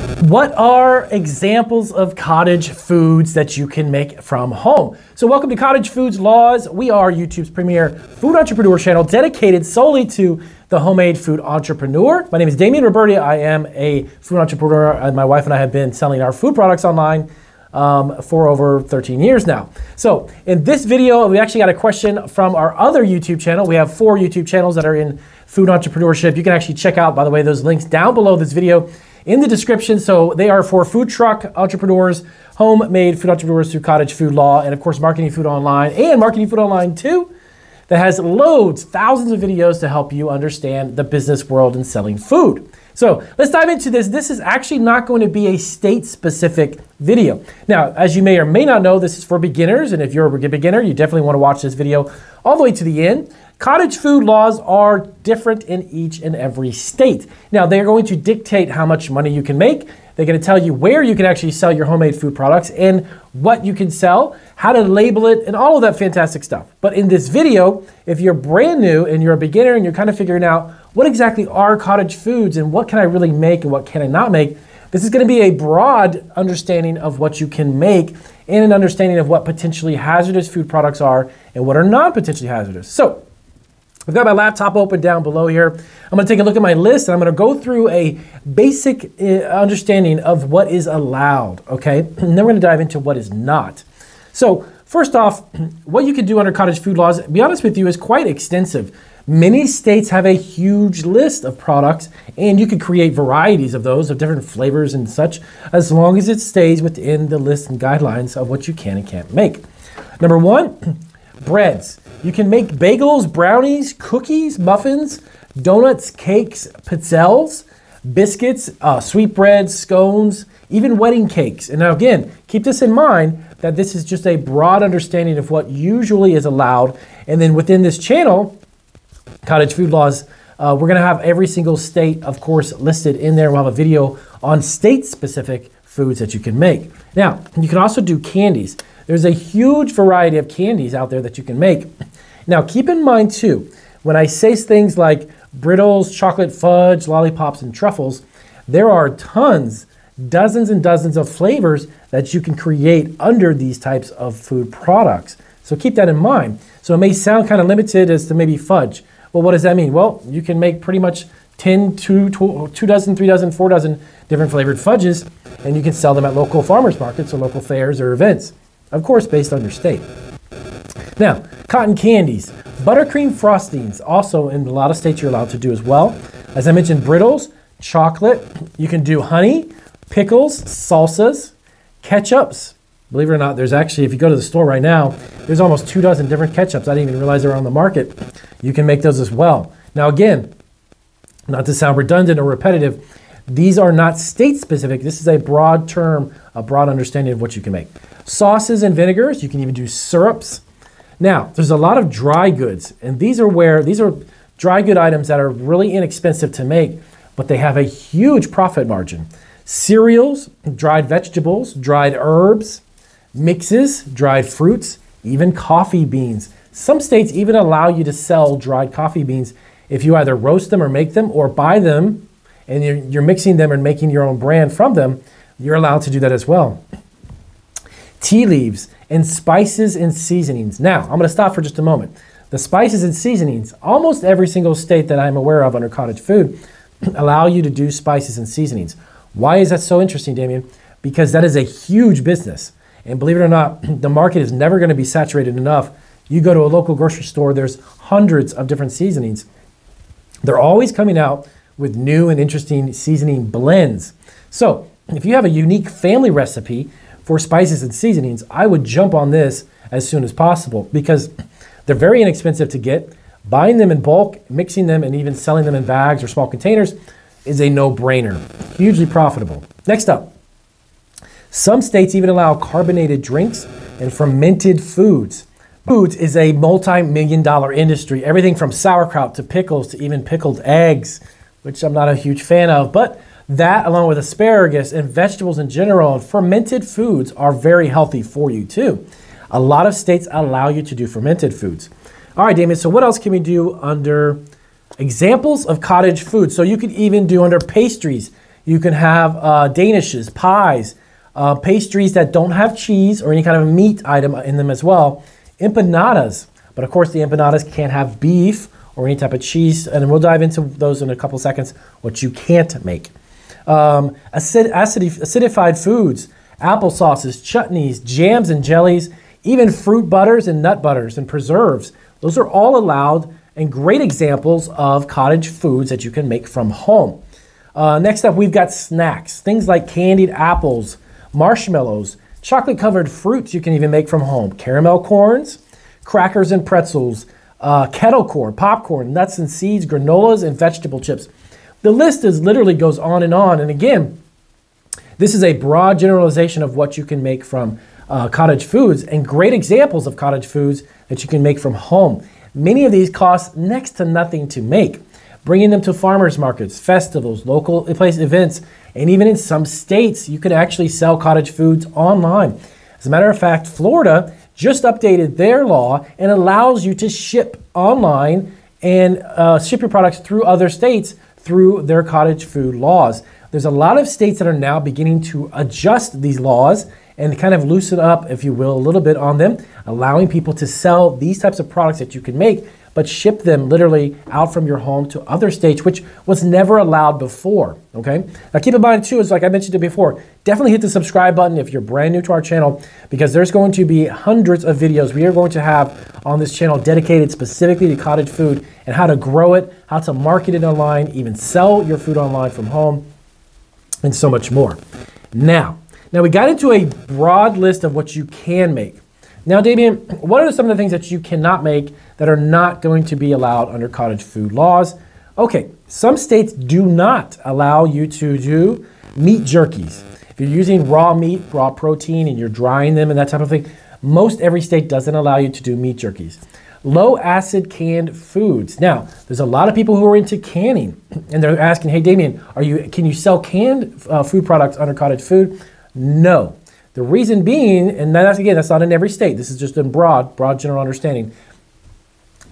What are examples of cottage foods that you can make from home? So welcome to Cottage Foods Laws. We are YouTube's premier food entrepreneur channel dedicated solely to the homemade food entrepreneur. My name is Damian Roberti. I am a food entrepreneur, and my wife and I have been selling our food products online for over 13 years now. So in this video, we actually got a question from our other YouTube channel. We have 4 YouTube channels that are in food entrepreneurship. You can actually check out, by the way, those links down below this video in the description. So they are for food truck entrepreneurs, homemade food entrepreneurs through Cottage Food Law, and of course, Marketing Food Online and Marketing Food Online 2 that has loads, thousands of videos to help you understand the business world and selling food. So let's dive into this. This is actually not going to be a state-specific video. Now, as you may or may not know, this is for beginners, and if you're a beginner, you definitely want to watch this video all the way to the end. Cottage food laws are different in each and every state. Now, they're going to dictate how much money you can make. They're going to tell you where you can actually sell your homemade food products and what you can sell, how to label it, and all of that fantastic stuff. But in this video, if you're brand new and you're a beginner and you're kind of figuring out what exactly are cottage foods and what can I really make and what can I not make, this is going to be a broad understanding of what you can make and an understanding of what potentially hazardous food products are and what are non-potentially hazardous. So, I've got my laptop open down below here. I'm going to take a look at my list and I'm going to go through a basic understanding of what is allowed, okay? And then we're going to dive into what is not. So first off, what you can do under cottage food laws, to be honest with you, is quite extensive. Many states have a huge list of products and you can create varieties of those of different flavors and such as long as it stays within the list and guidelines of what you can and can't make. Number 1, breads. You can make bagels, brownies, cookies, muffins, donuts, cakes, pizzelles, biscuits, sweetbreads, scones, even wedding cakes. And now again, keep this in mind that this is just a broad understanding of what usually is allowed. And then within this channel, Cottage Food Laws, we're going to have every single state, of course, listed in there. We'll have a video on state-specific foods that you can make. Now, you can also do candies. There's a huge variety of candies out there that you can make. Now, keep in mind too, when I say things like brittles, chocolate fudge, lollipops, and truffles, there are tons, dozens and dozens of flavors that you can create under these types of food products. So keep that in mind. So it may sound kind of limited as to maybe fudge. Well, what does that mean? Well, you can make pretty much 10, 2 dozen, 3 dozen, 4 dozen different flavored fudges, and you can sell them at local farmers markets or local fairs or events. Of course, based on your state. Now, cotton candies, buttercream frostings, also in a lot of states you're allowed to do as well. As I mentioned, brittles, chocolate, you can do honey, pickles, salsas, ketchups. Believe it or not, there's actually, if you go to the store right now, there's almost 2 dozen different ketchups. I didn't even realize they were on the market. You can make those as well. Now again, not to sound redundant or repetitive, these are not state specific. This is a broad term, a broad understanding of what you can make. Sauces and vinegars, you can even do syrups. Now, there's a lot of dry goods, and these are dry good items that are really inexpensive to make, but they have a huge profit margin. Cereals, dried vegetables, dried herbs, mixes, dried fruits, even coffee beans. Some states even allow you to sell dried coffee beans if you either roast them or make them or buy them, and you're mixing them and making your own brand from them. You're allowed to do that as well. Tea leaves and spices and seasonings. Now, I'm going to stop for just a moment. The spices and seasonings, almost every single state that I'm aware of under cottage food allow you to do spices and seasonings. Why is that so interesting, Damien? Because that is a huge business. And believe it or not, the market is never going to be saturated enough. You go to a local grocery store, there's hundreds of different seasonings. They're always coming out with new and interesting seasoning blends. So if you have a unique family recipe for spices and seasonings, I would jump on this as soon as possible because they're very inexpensive to get. Buying them in bulk, mixing them, and even selling them in bags or small containers is a no-brainer. Hugely profitable. Next up, some states even allow carbonated drinks and fermented foods. Foods is a multi-million-dollar industry. Everything from sauerkraut to pickles to even pickled eggs, which I'm not a huge fan of, but that, along with asparagus and vegetables in general, and fermented foods are very healthy for you too. A lot of states allow you to do fermented foods. All right, Damien, so what else can we do under examples of cottage foods? So you could even do under pastries. You can have danishes, pies, pastries that don't have cheese or any kind of meat item in them as well. Empanadas, but of course the empanadas can't have beef or any type of cheese, and we'll dive into those in a couple seconds, what you can't make. Acidified foods, apple sauces, chutneys, jams and jellies, even fruit butters and nut butters and preserves. Those are all allowed and great examples of cottage foods that you can make from home. Next up, we've got snacks, things like candied apples, marshmallows, chocolate-covered fruits you can even make from home, caramel corns, crackers and pretzels, kettle corn, popcorn, nuts and seeds, granolas, and vegetable chips. The list literally goes on. And again, this is a broad generalization of what you can make from cottage foods and great examples of cottage foods that you can make from home. Many of these cost next to nothing to make. Bringing them to farmers markets, festivals, local place events, and even in some states, you can actually sell cottage foods online. As a matter of fact, Florida just updated their law and allows you to ship online and ship your products through other states through their cottage food laws. There's a lot of states that are now beginning to adjust these laws and kind of loosen up, if you will, a little bit on them, allowing people to sell these types of products that you can make, but ship them literally out from your home to other states, which was never allowed before, okay? Now keep in mind too, is like I mentioned it before, definitely hit the subscribe button if you're brand new to our channel, because there's going to be hundreds of videos we are going to have on this channel dedicated specifically to cottage food and how to grow it, how to market it online, even sell your food online from home, and so much more. Now we got into a broad list of what you can make. Now, Damien, what are some of the things that you cannot make that are not going to be allowed under cottage food laws? Okay, some states do not allow you to do meat jerkies. If you're using raw meat, raw protein, and you're drying them and that type of thing, most every state doesn't allow you to do meat jerkies. Low acid canned foods. Now, there's a lot of people who are into canning, and they're asking, hey, Damien, can you sell canned food products under cottage food? No. The reason being, and that's not in every state. This is just in broad general understanding.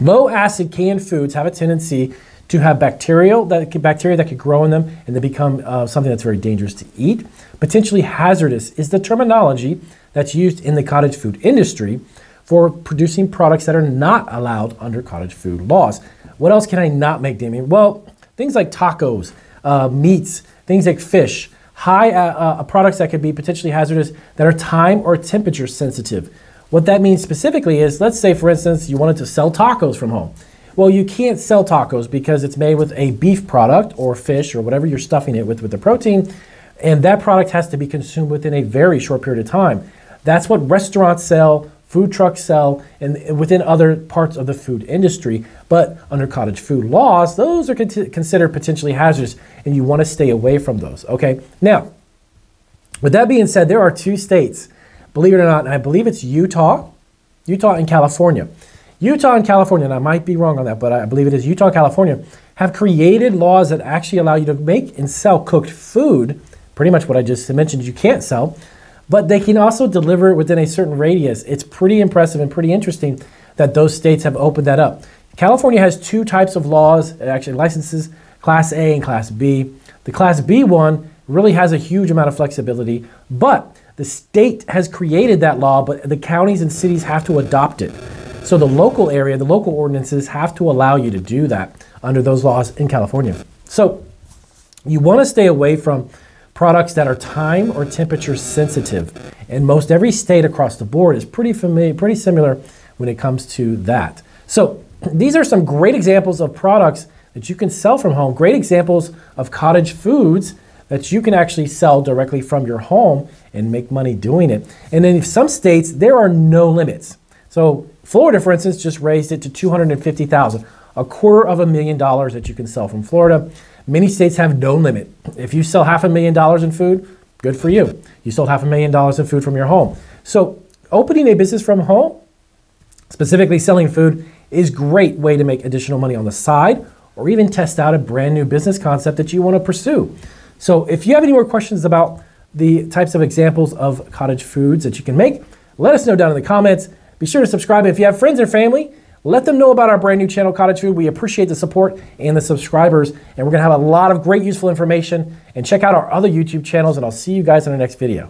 Low acid canned foods have a tendency to have bacteria that could grow in them and they become something that's very dangerous to eat. Potentially hazardous is the terminology that's used in the cottage food industry for producing products that are not allowed under cottage food laws. What else can I not make, Damien? Well, things like tacos, meats, things like fish, high products that could be potentially hazardous that are time or temperature sensitive. What that means specifically is, let's say for instance, you wanted to sell tacos from home. Well, you can't sell tacos because it's made with a beef product or fish or whatever you're stuffing it with the protein, and that product has to be consumed within a very short period of time. That's what restaurants sell, food trucks sell, and within other parts of the food industry. But under cottage food laws, those are considered potentially hazardous, and you want to stay away from those, okay? Now, with that being said, there are two states, believe it or not, and I believe it's Utah and California. Utah and California, and I might be wrong on that, but I believe it is Utah and California, have created laws that actually allow you to make and sell cooked food, pretty much what I just mentioned you can't sell, but they can also deliver it within a certain radius. It's pretty impressive and pretty interesting that those states have opened that up. California has two types of laws, actually licenses, Class A and Class B. The Class B one really has a huge amount of flexibility, but the state has created that law, but the counties and cities have to adopt it. So the local area, the local ordinances have to allow you to do that under those laws in California. So you want to stay away from products that are time or temperature sensitive. And most every state across the board is pretty similar when it comes to that. So these are some great examples of products that you can sell from home, great examples of cottage foods that you can actually sell directly from your home and make money doing it. And in some states, there are no limits. So Florida, for instance, just raised it to $250,000, $250,000 that you can sell from Florida. Many states have no limit. If you sell $500,000 in food, good for you. You sold $500,000 in food from your home. So opening a business from home, specifically selling food, is a great way to make additional money on the side or even test out a brand new business concept that you want to pursue. So if you have any more questions about the types of examples of cottage foods that you can make, let us know down in the comments. Be sure to subscribe. If you have friends or family Let them know about our brand new channel, Cottage Food. We appreciate the support and the subscribers, and we're gonna have a lot of great useful information. And check out our other YouTube channels, and I'll see you guys in the next video.